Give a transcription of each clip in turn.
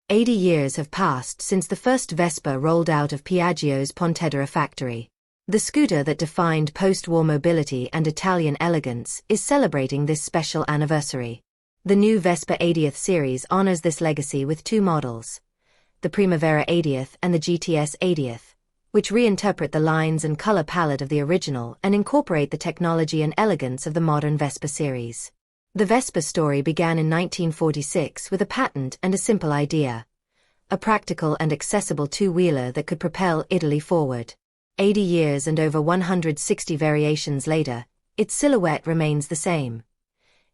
80 years have passed since the first Vespa rolled out of Piaggio's Pontedera factory. The scooter that defined post-war mobility and Italian elegance is celebrating this special anniversary. The new Vespa 80th series honors this legacy with two models, the Primavera 80th and the GTS 80th, which reinterpret the lines and color palette of the original and incorporate the technology and elegance of the modern Vespa series. The Vespa story began in 1946 with a patent and a simple idea: a practical and accessible two-wheeler that could propel Italy forward. 80 years and over 160 variations later, its silhouette remains the same.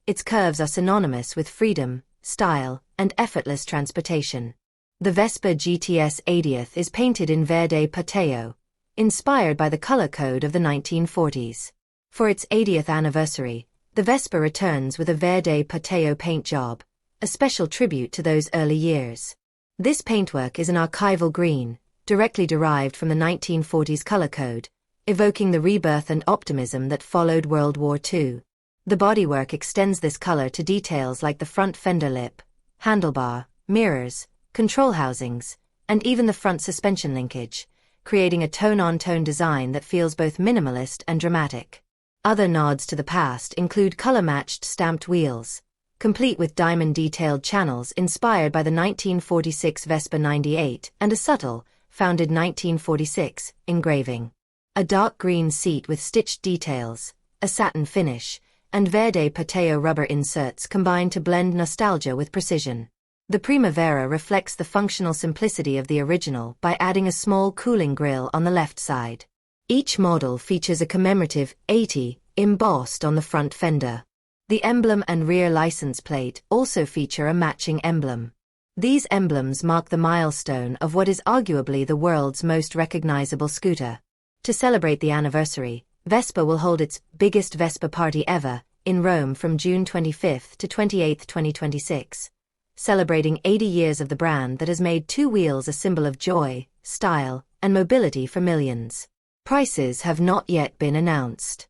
Its curves are synonymous with freedom, style, and effortless transportation. The Vespa GTS 80th is painted in Verde Pastello, inspired by the color code of the 1940s. For its 80th anniversary, the Vespa returns with a Verde Pastello paint job, a special tribute to those early years. This paintwork is an archival green, directly derived from the 1940s color code, evoking the rebirth and optimism that followed World War II. The bodywork extends this color to details like the front fender lip, handlebar, mirrors, control housings, and even the front suspension linkage, creating a tone-on-tone design that feels both minimalist and dramatic. Other nods to the past include color-matched stamped wheels, complete with diamond-detailed channels inspired by the 1946 Vespa 98 and a subtle, founded 1946, engraving. A dark green seat with stitched details, a satin finish, and Verde Pastello rubber inserts combine to blend nostalgia with precision. The Primavera reflects the functional simplicity of the original by adding a small cooling grille on the left side. Each model features a commemorative 80 embossed on the front fender. The emblem and rear license plate also feature a matching emblem. These emblems mark the milestone of what is arguably the world's most recognizable scooter. To celebrate the anniversary, Vespa will hold its biggest Vespa party ever in Rome from June 25 to 28, 2026, celebrating 80 years of the brand that has made two wheels a symbol of joy, style, and mobility for millions. Prices have not yet been announced.